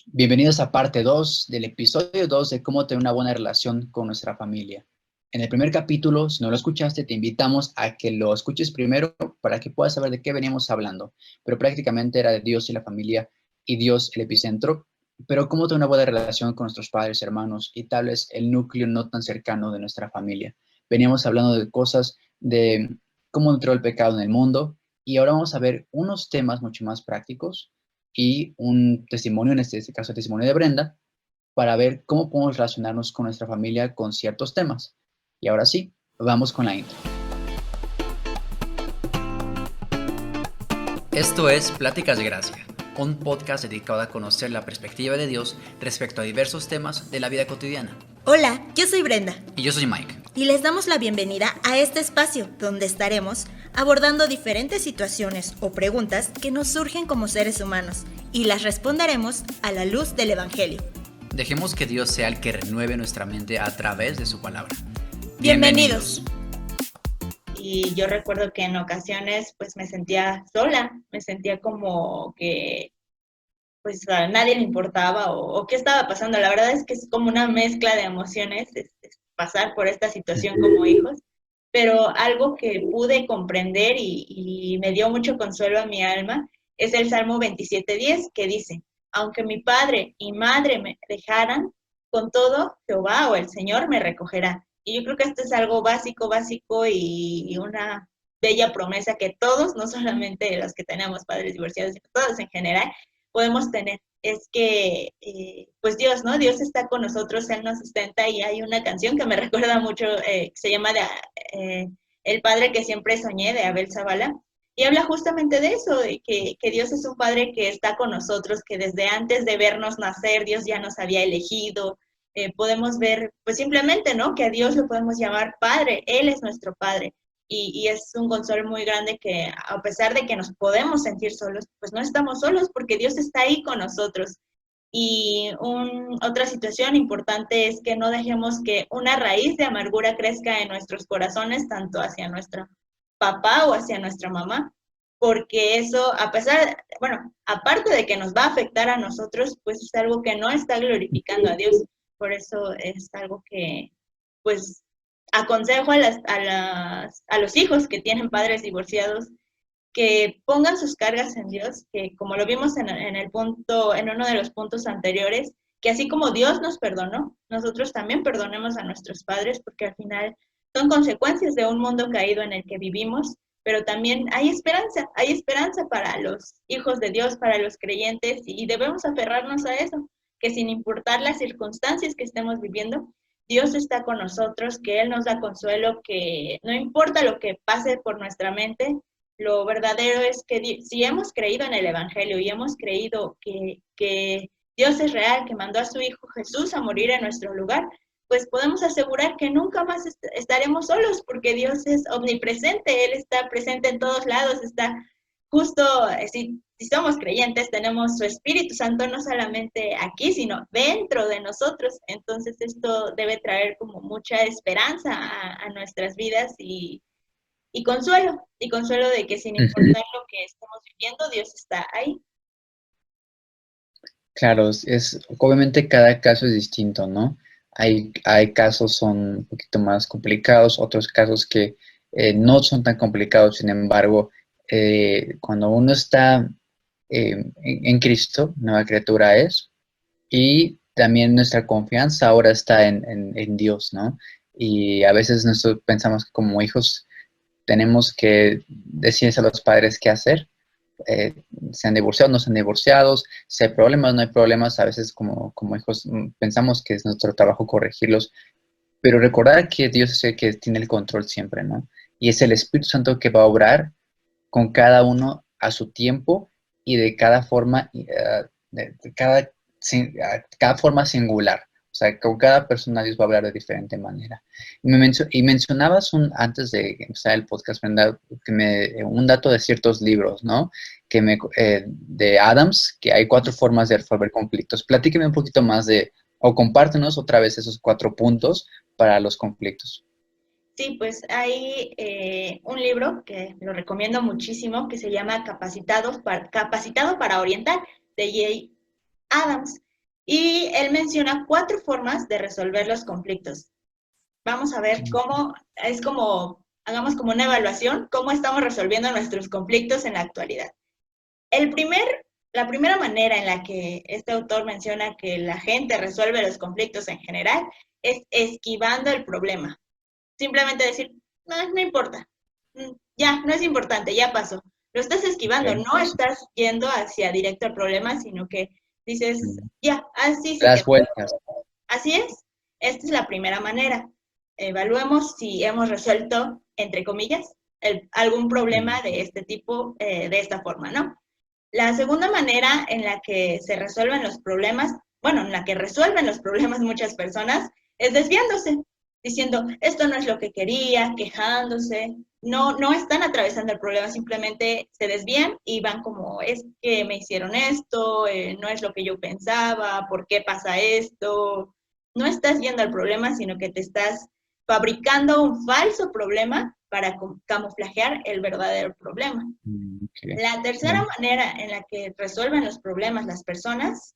Bienvenidos a parte 2 del episodio 2 de cómo tener una buena relación con nuestra familia. En el primer capítulo, si no lo escuchaste, te invitamos a que lo escuches primero para que puedas saber de qué veníamos hablando. Pero prácticamente era de Dios y la familia y Dios el epicentro. Pero cómo tener una buena relación con nuestros padres, hermanos y tal vez el núcleo no tan cercano de nuestra familia. Veníamos hablando de cosas de cómo entró el pecado en el mundo y ahora vamos a ver unos temas mucho más prácticos y un testimonio, en este caso el testimonio de Brenda, para ver cómo podemos relacionarnos con nuestra familia con ciertos temas. Y ahora sí, vamos con la intro. Esto es Pláticas de Gracia, un podcast dedicado a conocer la perspectiva de Dios respecto a diversos temas de la vida cotidiana. Hola, yo soy Brenda. Y yo soy Mike. Y les damos la bienvenida a este espacio donde estaremos abordando diferentes situaciones o preguntas que nos surgen como seres humanos y las responderemos a la luz del Evangelio. Dejemos que Dios sea el que renueve nuestra mente a través de su palabra. Bienvenidos. Y yo recuerdo que en ocasiones pues me sentía sola, me sentía como que pues a nadie le importaba o qué estaba pasando. La verdad es que es como una mezcla de emociones es pasar por esta situación como hijos, pero algo que pude comprender y me dio mucho consuelo a mi alma es el Salmo 27:10 que dice: aunque mi padre y madre me dejaran, con todo Jehová o el Señor me recogerá. Y yo creo que esto es algo básico y una bella promesa que todos, no solamente los que tenemos padres divorciados, sino todos en general, podemos tener. Es que, pues Dios, ¿no? Dios está con nosotros, Él nos sustenta, y hay una canción que me recuerda mucho, que se llama El Padre que siempre soñé, de Abel Zavala, y habla justamente de eso, de que Dios es un Padre que está con nosotros, que desde antes de vernos nacer, Dios ya nos había elegido. Podemos ver, pues simplemente, ¿no? Que a Dios lo podemos llamar Padre, Él es nuestro Padre. Y es un consuelo muy grande que a pesar de que nos podemos sentir solos, pues no estamos solos porque Dios está ahí con nosotros. Y otra situación importante es que no dejemos que una raíz de amargura crezca en nuestros corazones, tanto hacia nuestro papá o hacia nuestra mamá, porque eso, a pesar, bueno, aparte de que nos va a afectar a nosotros, pues es algo que no está glorificando a Dios. Por eso es algo que, pues, aconsejo a los hijos que tienen padres divorciados que pongan sus cargas en Dios, que como lo vimos en uno de los puntos anteriores, que así como Dios nos perdonó, nosotros también perdonemos a nuestros padres, porque al final son consecuencias de un mundo caído en el que vivimos, pero también hay esperanza para los hijos de Dios, para los creyentes, y debemos aferrarnos a eso, que sin importar las circunstancias que estemos viviendo, Dios está con nosotros, que Él nos da consuelo, que no importa lo que pase por nuestra mente, lo verdadero es que si hemos creído en el Evangelio y hemos creído que Dios es real, que mandó a su Hijo Jesús a morir en nuestro lugar, pues podemos asegurar que nunca más estaremos solos, porque Dios es omnipresente, Él está presente en todos lados, está justo, si somos creyentes, tenemos su Espíritu Santo no solamente aquí, sino dentro de nosotros. Entonces esto debe traer como mucha esperanza a nuestras vidas y consuelo de que sin importar lo que estemos viviendo, Dios está ahí. Claro, obviamente cada caso es distinto, ¿no? Hay casos son un poquito más complicados, otros casos que no son tan complicados, sin embargo, cuando uno está en Cristo, nueva criatura es, y también nuestra confianza ahora está en Dios, ¿no? Y a veces nosotros pensamos que como hijos tenemos que decirles a los padres qué hacer, eh, sean divorciados, no sean divorciados, si hay problemas, no hay problemas, a veces como hijos pensamos que es nuestro trabajo corregirlos, pero recordar que Dios es el que tiene el control siempre, ¿no? Y es el Espíritu Santo que va a obrar con cada uno a su tiempo y de cada forma, cada forma singular. O sea, con cada persona Dios va a hablar de diferente manera. Y mencionabas antes de empezar el podcast, Brenda, un dato de ciertos libros, ¿no? De Adams, que hay 4 formas de resolver conflictos. Platíqueme un poquito más o compártenos otra vez esos 4 puntos para los conflictos. Sí, pues hay un libro que lo recomiendo muchísimo, que se llama Capacitado para Orientar, de J. Adams. Y él menciona 4 formas de resolver los conflictos. Vamos a ver cómo, es como, hagamos como una evaluación, cómo estamos resolviendo nuestros conflictos en la actualidad. La primera manera en la que este autor menciona que la gente resuelve los conflictos en general es esquivando el problema. Simplemente decir, no, no importa, ya, no es importante, ya pasó. Lo estás esquivando, Okay. no estás yendo hacia directo al problema, sino que dices, ya, así se Das quedó. vueltas. Así es, esta es la primera manera. Evaluemos si hemos resuelto, entre comillas, algún problema de este tipo, de esta forma, ¿no? La segunda manera en la que se resuelven los problemas, bueno, en la que resuelven los problemas muchas personas, es desviándose, diciendo, esto no es lo que quería, quejándose. No, no están atravesando el problema, simplemente se desvían y van como, es que me hicieron esto, no es lo que yo pensaba, ¿por qué pasa esto? No estás yendo al problema, sino que te estás fabricando un falso problema para camuflajear el verdadero problema. Okay. La tercera manera en la que resuelven los problemas las personas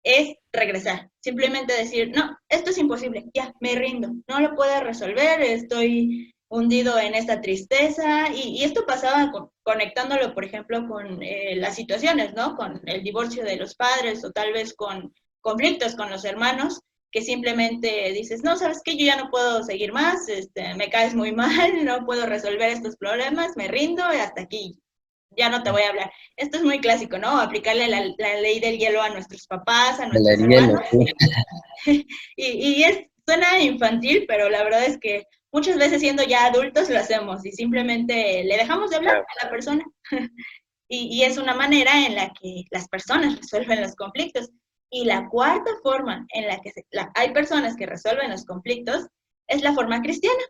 es regresar. Simplemente decir, no, esto es imposible, ya, me rindo, no lo puedo resolver, estoy hundido en esta tristeza. Y esto pasaba conectándolo, por ejemplo, con las situaciones, ¿no? Con el divorcio de los padres o tal vez con conflictos con los hermanos, que simplemente dices, no, ¿sabes qué? Yo ya no puedo seguir más, me caes muy mal, no puedo resolver estos problemas, me rindo y hasta aquí, ya no te voy a hablar. Esto es muy clásico, ¿no? Aplicarle la ley del hielo a nuestros papás, a nuestros El hielo, hermanos. sí. Suena infantil, pero la verdad es que muchas veces siendo ya adultos lo hacemos y simplemente le dejamos de hablar a la persona. Y es una manera en la que las personas resuelven los conflictos. Y la cuarta forma en la que hay personas que resuelven los conflictos es la forma cristiana.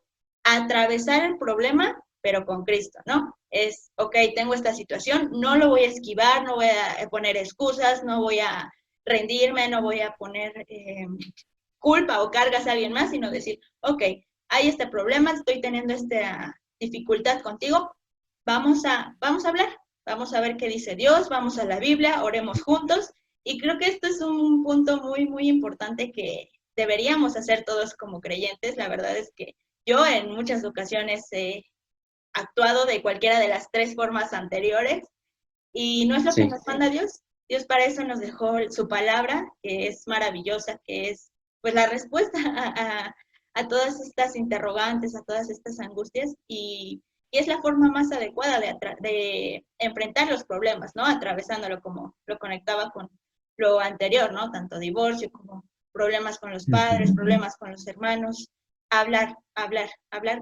Atravesar el problema, pero con Cristo, ¿no? Es, ok, tengo esta situación, no lo voy a esquivar, no voy a poner excusas, no voy a rendirme, no voy a poner culpa o cargas a alguien más, sino decir, ok, hay este problema, estoy teniendo esta dificultad contigo, vamos a hablar, vamos a ver qué dice Dios, vamos a la Biblia, oremos juntos. Y creo que esto es un punto muy, muy importante que deberíamos hacer todos como creyentes. La verdad es que yo en muchas ocasiones he actuado de cualquiera de las 3 formas anteriores y no es lo que Sí. nos manda Dios. Dios para eso nos dejó su palabra, que es maravillosa, que es pues la respuesta a todas estas interrogantes, a todas estas angustias y es la forma más adecuada de enfrentar los problemas, ¿no? Atravesándolo como lo conectaba con lo anterior, ¿no? Tanto divorcio como problemas con los padres, problemas con los hermanos, hablar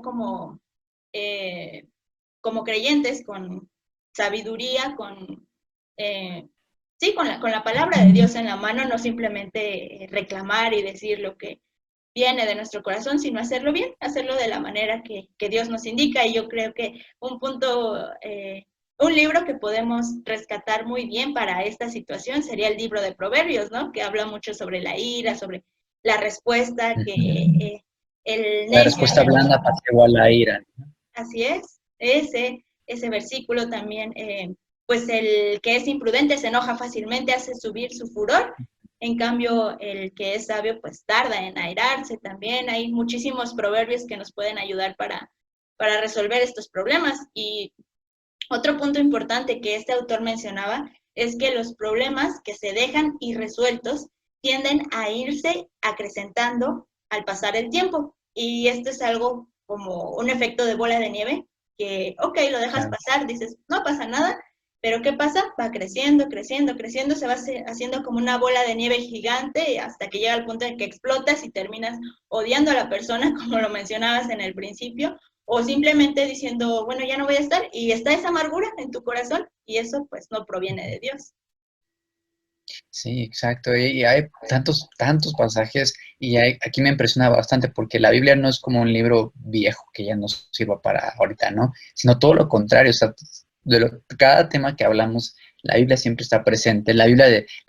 como creyentes, con sabiduría, sí, con la palabra de Dios en la mano, no simplemente reclamar y decir lo que viene de nuestro corazón, sino hacerlo bien, hacerlo de la manera que Dios nos indica. Y yo creo que un libro que podemos rescatar muy bien para esta situación sería el libro de Proverbios, ¿no? Que habla mucho sobre la ira, sobre la respuesta que el La necio... respuesta blanda apacigua la ira. Así es, ese versículo también, pues el que es imprudente se enoja fácilmente, hace subir su furor, en cambio el que es sabio pues tarda en airarse también. Hay muchísimos proverbios que nos pueden ayudar para resolver estos problemas. Y otro punto importante que este autor mencionaba es que los problemas que se dejan irresueltos tienden a irse acrecentando al pasar el tiempo. Y esto es algo como un efecto de bola de nieve, que, ok, lo dejas pasar, dices, no pasa nada, pero ¿qué pasa? Va creciendo, creciendo, creciendo, se va haciendo como una bola de nieve gigante hasta que llega al punto en que explotas y terminas odiando a la persona, como lo mencionabas en el principio, o simplemente diciendo, bueno, ya no voy a estar, y está esa amargura en tu corazón, y eso pues no proviene de Dios. Sí, exacto. Y hay tantos pasajes y aquí me impresiona bastante porque la Biblia no es como un libro viejo que ya nos sirva para ahorita, ¿no? Sino todo lo contrario. O sea, cada tema que hablamos, la Biblia siempre está presente. La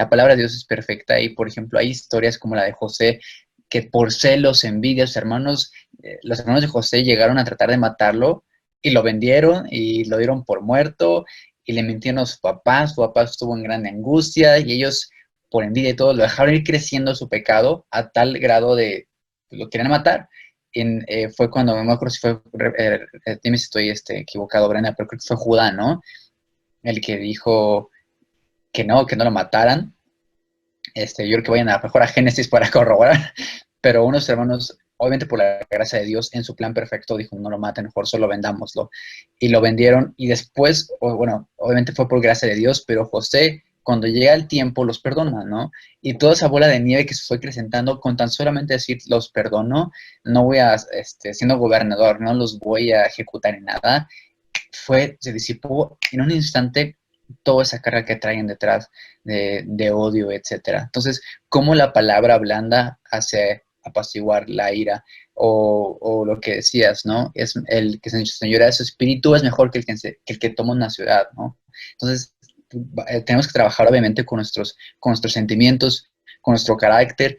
palabra de Dios es perfecta y, por ejemplo, hay historias como la de José que por celos, envidia, los hermanos de José llegaron a tratar de matarlo y lo vendieron y lo dieron por muerto y le mintieron a su papá estuvo en gran angustia y ellos por envidia y todo, lo dejaron ir creciendo su pecado a tal grado de lo querían matar. Fue cuando, no me acuerdo si fue, dime si estoy equivocado, Brenda, pero creo que fue Judá, ¿no? El que dijo que no lo mataran. Yo creo que vayan a mejor a Génesis para corroborar, pero unos hermanos, obviamente por la gracia de Dios, en su plan perfecto, dijo, no lo maten, mejor solo vendámoslo. Y lo vendieron, y después, bueno, obviamente fue por gracia de Dios, pero José, cuando llega el tiempo, los perdona, ¿no? Y toda esa bola de nieve que se fue acrecentando, con tan solamente decir, los perdono, no voy a, siendo gobernador, no los voy a ejecutar en nada, se disipó en un instante toda esa carga que traen detrás de odio, etcétera. Entonces, ¿cómo la palabra blanda hace apaciguar la ira? O lo que decías, ¿no? Es el que se señora de su espíritu es mejor que el que toma una ciudad, ¿no? Entonces, tenemos que trabajar obviamente con nuestros sentimientos, con nuestro carácter,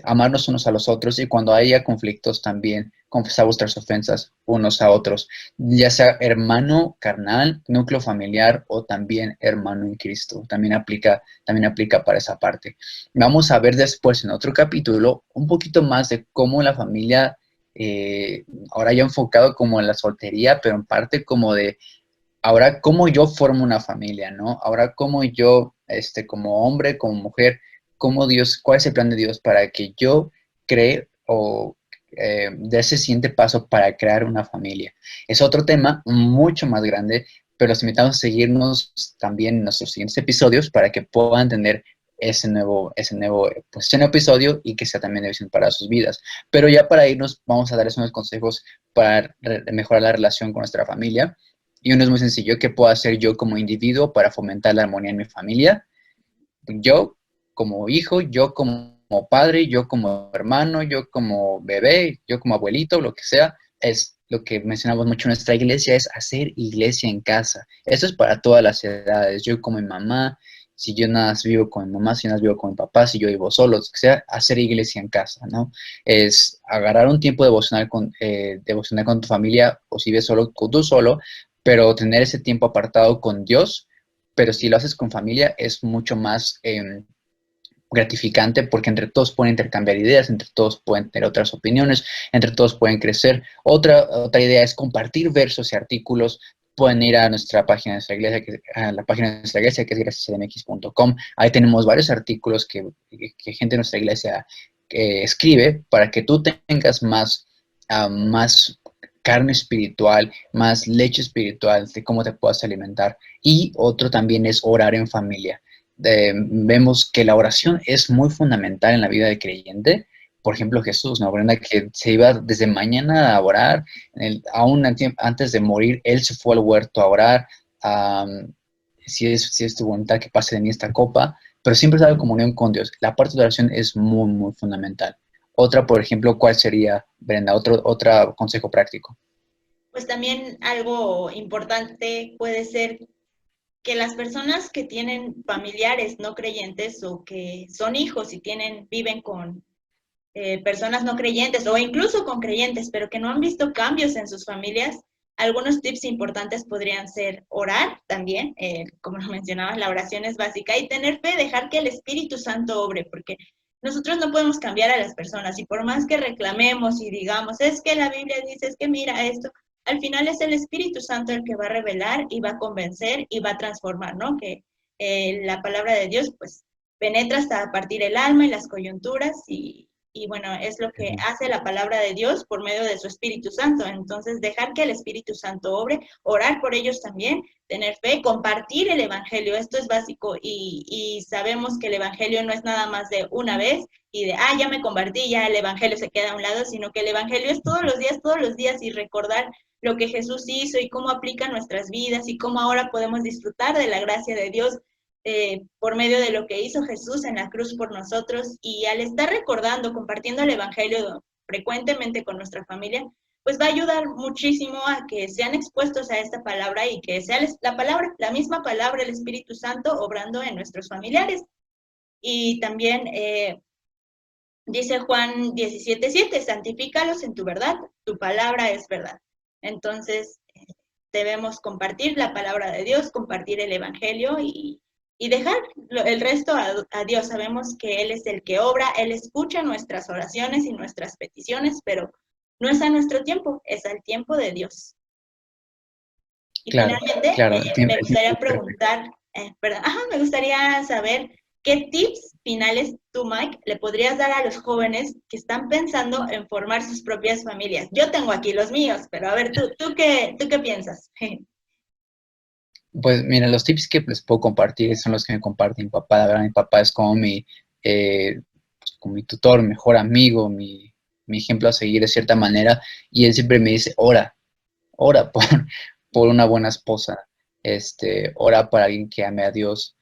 amarnos unos a los otros y cuando haya conflictos también confesar vuestras ofensas unos a otros, ya sea hermano carnal, núcleo familiar o también hermano en Cristo. También aplica para esa parte. Vamos a ver después en otro capítulo un poquito más de cómo la familia, ahora ya enfocado como en la soltería, pero en parte como de ahora cómo yo formo una familia, ¿no? Ahora cómo yo, como hombre, como mujer, cuál es el plan de Dios para que yo cree o dé ese siguiente paso para crear una familia. Es otro tema mucho más grande, pero los invitamos a seguirnos también en nuestros siguientes episodios para que puedan tener ese nuevo episodio y que sea también de visión para sus vidas. Pero ya para irnos, vamos a darles unos consejos para mejorar la relación con nuestra familia. Y uno es muy sencillo, ¿qué puedo hacer yo como individuo para fomentar la armonía en mi familia? Yo como hijo, yo como padre, yo como hermano, yo como bebé, yo como abuelito, lo que sea, es lo que mencionamos mucho en nuestra iglesia, es hacer iglesia en casa. Eso es para todas las edades. Yo como mi mamá, si yo nada más vivo con mi mamá, si nada más vivo con mi papá, si yo vivo solo, lo que sea, hacer iglesia en casa, ¿no? Es agarrar un tiempo devocional con tu familia, o si vives solo, con tú solo, pero tener ese tiempo apartado con Dios, pero si lo haces con familia es mucho más gratificante porque entre todos pueden intercambiar ideas, entre todos pueden tener otras opiniones, entre todos pueden crecer. Otra idea es compartir versos y artículos. Pueden ir a nuestra página de nuestra iglesia, a la página de nuestra iglesia, que es graciascmx.com. Ahí tenemos varios artículos que gente de nuestra iglesia escribe para que tú tengas más carne espiritual, más leche espiritual de cómo te puedas alimentar. Y otro también es orar en familia. Vemos que la oración es muy fundamental en la vida del creyente. Por ejemplo, Jesús, ¿no? Brenda, que se iba desde mañana a orar, aún antes de morir, él se fue al huerto a orar, si es tu voluntad que pase de mí esta copa, pero siempre estaba en comunión con Dios. La parte de oración es muy, muy fundamental. Otra, por ejemplo, ¿cuál sería, Brenda? Otro consejo práctico. Pues también algo importante puede ser que las personas que tienen familiares no creyentes o que son hijos y viven con personas no creyentes o incluso con creyentes, pero que no han visto cambios en sus familias, algunos tips importantes podrían ser orar también, como lo mencionabas, la oración es básica, y tener fe, dejar que el Espíritu Santo obre, porque nosotros no podemos cambiar a las personas, y por más que reclamemos y digamos, es que la Biblia dice, es que mira esto, al final es el Espíritu Santo el que va a revelar y va a convencer y va a transformar, ¿no? Que la palabra de Dios, pues, penetra hasta partir el alma y las coyunturas y bueno, es lo que hace la palabra de Dios por medio de su Espíritu Santo. Entonces, dejar que el Espíritu Santo obre, orar por ellos también, tener fe, compartir el Evangelio, esto es básico y sabemos que el Evangelio no es nada más de una vez y de, ya me convertí, ya el Evangelio se queda a un lado, sino que el Evangelio es todos los días y recordar lo que Jesús hizo y cómo aplica nuestras vidas y cómo ahora podemos disfrutar de la gracia de Dios por medio de lo que hizo Jesús en la cruz por nosotros y al estar recordando, compartiendo el Evangelio frecuentemente con nuestra familia, pues va a ayudar muchísimo a que sean expuestos a esta palabra y que sea la palabra, la misma palabra, el Espíritu Santo obrando en nuestros familiares. Y también dice Juan 17:7, santifícalos en tu verdad, tu palabra es verdad. Entonces, debemos compartir la palabra de Dios, compartir el Evangelio y y dejar el resto a Dios. Sabemos que Él es el que obra, Él escucha nuestras oraciones y nuestras peticiones, pero no es a nuestro tiempo, es al tiempo de Dios. Y Claro, finalmente, claro, me gustaría perfecto. preguntar, me gustaría saber qué tips finales tú, Mike, le podrías dar a los jóvenes que están pensando en formar sus propias familias. Yo tengo aquí los míos, pero a ver, ¿tú qué piensas? Pues mira, los tips que les puedo compartir son los que me comparte mi papá. La verdad, mi papá es como mi tutor, mejor amigo, mi ejemplo a seguir de cierta manera. Y él siempre me dice, ora por una buena esposa, ora para alguien que ame a Dios.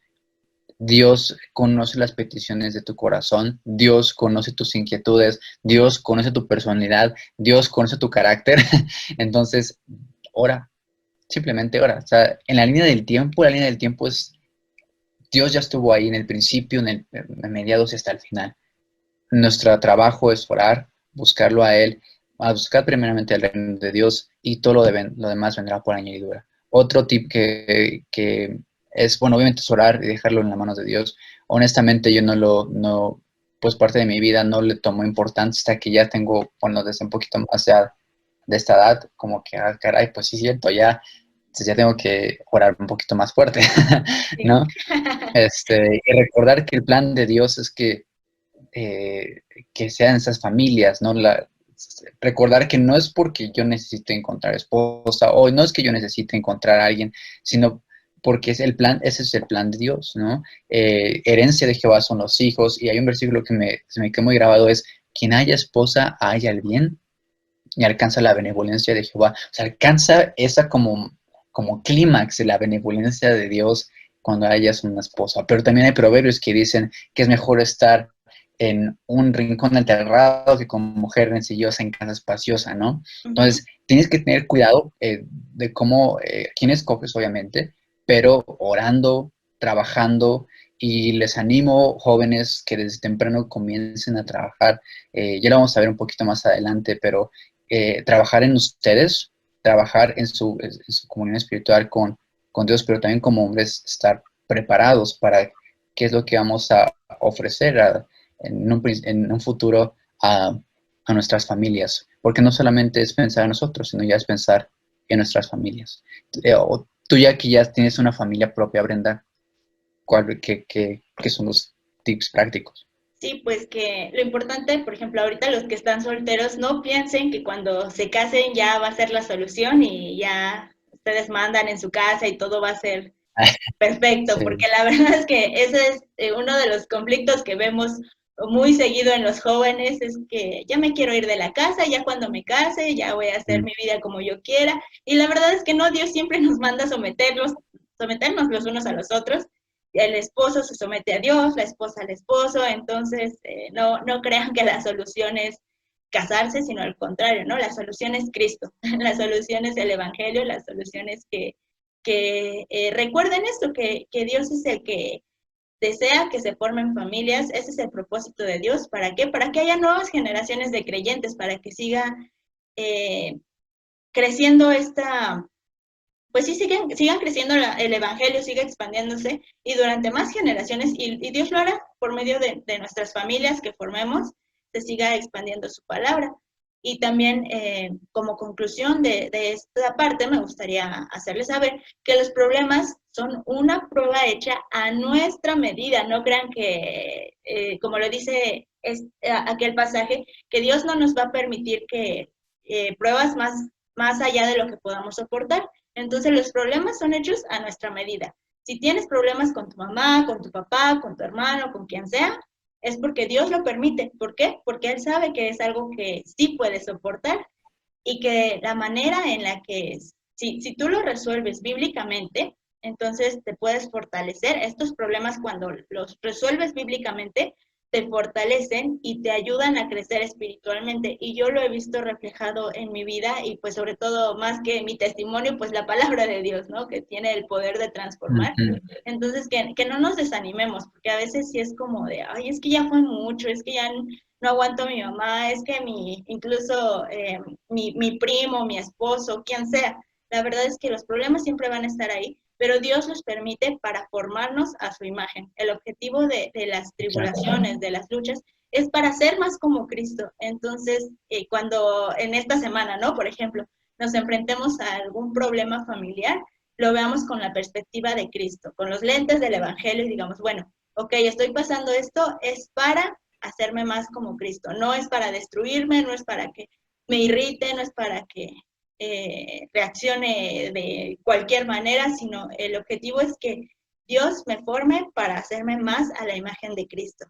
Dios conoce las peticiones de tu corazón, Dios conoce tus inquietudes, Dios conoce tu personalidad, Dios conoce tu carácter. Entonces, ora, simplemente ora. O sea, en la línea del tiempo es, Dios ya estuvo ahí en el principio, en mediados y hasta el final. Nuestro trabajo es orar, buscarlo a Él, a buscar primeramente el reino de Dios y todo lo demás vendrá por añadidura. Otro tip que es, bueno, obviamente es orar y dejarlo en las manos de Dios. Honestamente, yo pues parte de mi vida no le tomo importancia hasta que ya tengo, bueno, desde un poquito más ya de esta edad, como que, caray, pues sí es cierto, ya tengo que orar un poquito más fuerte, Sí. ¿no? Y recordar que el plan de Dios es eh, que sean esas familias, ¿no? Recordar que no es porque yo necesite encontrar esposa o no es que yo necesite encontrar a alguien, sino porque ese es el plan de Dios, ¿no? Herencia de Jehová son los hijos y hay un versículo que se me quedó muy grabado, es, quien haya esposa, haya el bien y alcanza la benevolencia de Jehová. O sea, alcanza esa como clímax de la benevolencia de Dios cuando hayas una esposa. Pero también hay proverbios que dicen que es mejor estar en un rincón enterrado que con mujer rencillosa en casa espaciosa, ¿no? Ujú. Entonces, tienes que tener cuidado de quién escoges, obviamente, pero orando, trabajando, y les animo, jóvenes, que desde temprano comiencen a trabajar. Ya lo vamos a ver un poquito más adelante, pero trabajar en ustedes, trabajar en su comunión espiritual con Dios, pero también como hombres estar preparados para qué es lo que vamos a ofrecer en un futuro a nuestras familias. Porque no solamente es pensar en nosotros, sino ya es pensar en nuestras familias. Tú ya que ya tienes una familia propia, Brenda, ¿qué son los tips prácticos? Sí, pues que lo importante, por ejemplo, ahorita los que están solteros, no piensen que cuando se casen ya va a ser la solución y ya ustedes mandan en su casa y todo va a ser perfecto, porque Sí. la verdad es que ese es uno de los conflictos que vemos muy seguido en los jóvenes, es que ya me quiero ir de la casa, ya cuando me case, ya voy a hacer Mm, mi vida como yo quiera, y la verdad es que no, Dios siempre nos manda someternos los unos a los otros. El esposo se somete a Dios, la esposa al esposo, entonces no crean que la solución es casarse, sino al contrario, ¿no? La solución es Cristo, la solución es el Evangelio, la solución es que recuerden esto, que Dios es el que desea que se formen familias, ese es el propósito de Dios. ¿Para qué? Para que haya nuevas generaciones de creyentes, para que siga eh, creciendo pues sí, sigan creciendo el Evangelio, siga expandiéndose y durante más generaciones, y Dios lo hará por medio de nuestras familias que formemos, se siga expandiendo su palabra. Y también como conclusión de esta parte me gustaría hacerles saber que los problemas son una prueba hecha a nuestra medida. No crean que, como lo dice aquel pasaje, que Dios no nos va a permitir que pruebas más allá de lo que podamos soportar. Entonces los problemas son hechos a nuestra medida. Si tienes problemas con tu mamá, con tu papá, con tu hermano, con quien sea, es porque Dios lo permite. ¿Por qué? Porque Él sabe que es algo que sí puedes soportar y que la manera en la que es, si tú lo resuelves bíblicamente, entonces te puedes fortalecer. Estos problemas cuando los resuelves bíblicamente, te fortalecen y te ayudan a crecer espiritualmente. Y yo lo he visto reflejado en mi vida y pues sobre todo más que mi testimonio, pues la palabra de Dios, ¿no? Que tiene el poder de transformar. ujú. Entonces, que no nos desanimemos, porque a veces sí es como de, ay, es que ya fue mucho, es que ya no aguanto a mi mamá, es que incluso mi primo, mi esposo, quien sea, la verdad es que los problemas siempre van a estar ahí, pero Dios los permite para formarnos a su imagen. El objetivo de las tribulaciones, de las luchas, es para ser más como Cristo. Entonces, cuando en esta semana, ¿no? Por ejemplo, nos enfrentemos a algún problema familiar, lo veamos con la perspectiva de Cristo, con los lentes del Evangelio y digamos, bueno, ok, estoy pasando esto, es para hacerme más como Cristo, no es para destruirme, no es para que me irrite, no es para que reaccione de cualquier manera, sino el objetivo es que Dios me forme para hacerme más a la imagen de Cristo.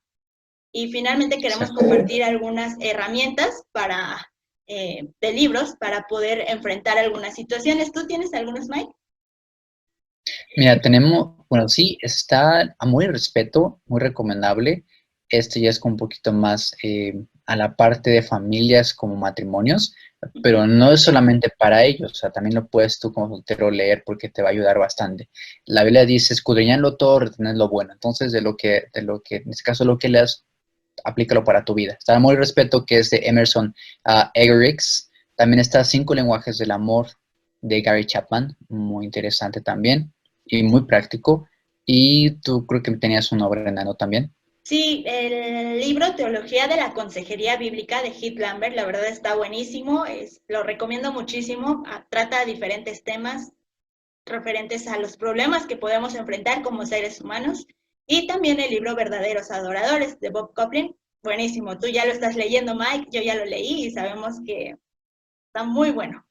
Y finalmente queremos compartir algunas herramientas de libros para poder enfrentar algunas situaciones. ¿Tú tienes algunos, Mike? Mira, tenemos, bueno, sí, está a muy respeto, muy recomendable. Esto ya es con un poquito más a la parte de familias como matrimonios, pero no es solamente para ellos, o sea, también lo puedes tú como soltero leer porque te va a ayudar bastante. La Biblia dice, escudriñadlo todo, retened lo bueno. Entonces, en este caso, lo que leas, aplícalo para tu vida. Está a muy respeto, que es de Emerson Eggerichs. También está 5 lenguajes del amor de Gary Chapman, muy interesante también y muy práctico. Y tú creo que tenías una obra enano también. Sí, el libro Teología de la Consejería Bíblica de Heath Lambert, la verdad está buenísimo, lo recomiendo muchísimo, trata diferentes temas referentes a los problemas que podemos enfrentar como seres humanos, y también el libro Verdaderos Adoradores de Bob Coplin, buenísimo, tú ya lo estás leyendo, Mike, yo ya lo leí y sabemos que está muy bueno,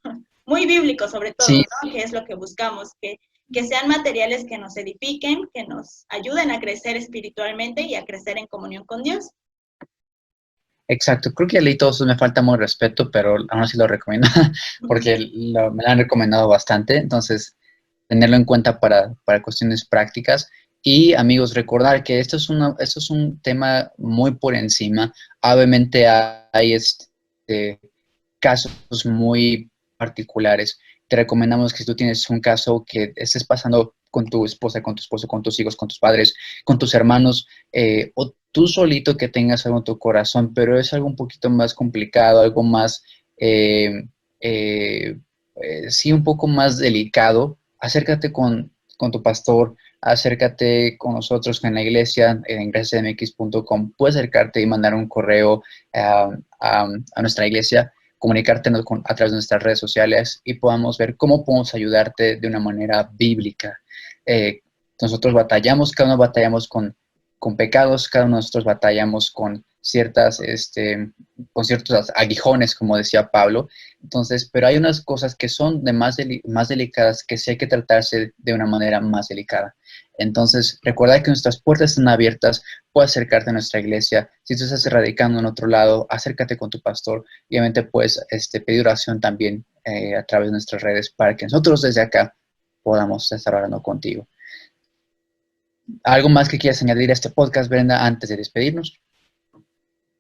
muy bíblico sobre todo, Sí. ¿no? Que es lo que buscamos, que sean materiales que nos edifiquen, que nos ayuden a crecer espiritualmente y a crecer en comunión con Dios. Exacto, creo que ya leí todos, me falta muy respeto, pero aún así lo recomiendo, porque me lo han recomendado bastante, entonces tenerlo en cuenta para cuestiones prácticas. Y amigos, recordar que esto es un tema muy por encima. Obviamente hay casos muy particulares. Te recomendamos que si tú tienes un caso que estés pasando con tu esposa, con tu esposo, con tus hijos, con tus padres, con tus hermanos, o tú solito que tengas algo en tu corazón, pero es algo un poquito más complicado, algo más, sí, un poco más delicado, acércate con tu pastor, acércate con nosotros en la iglesia, en graciasmx.com. Puedes acercarte y mandar un correo a nuestra iglesia, comunicarte a través de nuestras redes sociales y podamos ver cómo podemos ayudarte de una manera bíblica. Nosotros batallamos, cada uno batallamos con pecados, cada uno de nosotros batallamos con ciertos aguijones, como decía Pablo. Entonces, pero hay unas cosas que son más delicadas, que sí hay que tratarse de una manera más delicada. Entonces, recuerda que nuestras puertas están abiertas, puedes acercarte a nuestra iglesia. Si tú estás radicando en otro lado, acércate con tu pastor. Y obviamente puedes pedir oración también a través de nuestras redes para que nosotros desde acá podamos estar orando contigo. ¿Algo más que quieras añadir a este podcast, Brenda, antes de despedirnos?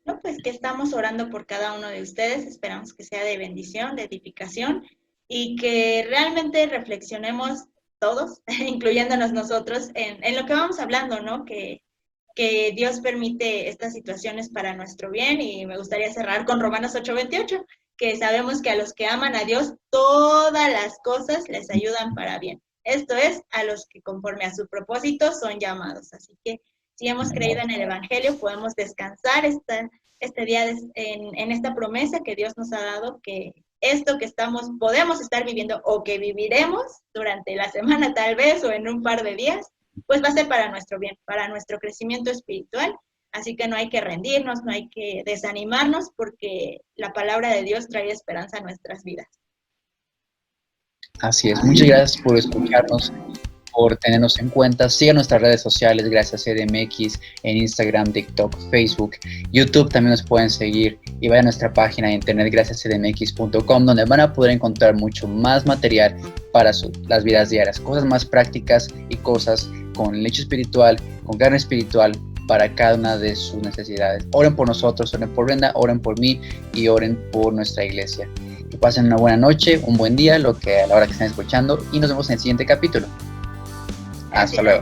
No, pues que estamos orando por cada uno de ustedes, esperamos que sea de bendición, de edificación y que realmente reflexionemos todos, incluyéndonos nosotros, en lo que vamos hablando, ¿no? Que Dios permite estas situaciones para nuestro bien y me gustaría cerrar con Romanos 8:28, que sabemos que a los que aman a Dios, todas las cosas les ayudan para bien. Esto es, a los que conforme a su propósito son llamados. Así que si hemos creído en el Evangelio, podemos descansar este día en esta promesa que Dios nos ha dado, que esto que podemos estar viviendo o que viviremos durante la semana tal vez o en un par de días, pues va a ser para nuestro bien, para nuestro crecimiento espiritual. Así que no hay que rendirnos, no hay que desanimarnos, porque la palabra de Dios trae esperanza a nuestras vidas. Así es. Muchas gracias por escucharnos, por tenernos en cuenta. Sigan nuestras redes sociales, Gracias CDMX, en Instagram, TikTok, Facebook, YouTube también nos pueden seguir, y vayan a nuestra página de internet graciascdmx.com, donde van a poder encontrar mucho más material para las vidas diarias, cosas más prácticas y cosas con leche espiritual, con carne espiritual para cada una de sus necesidades. Oren por nosotros, oren por Brenda, oren por mí y oren por nuestra iglesia. Que pasen una buena noche, un buen día, a la hora que estén escuchando, y nos vemos en el siguiente capítulo. Hasta luego.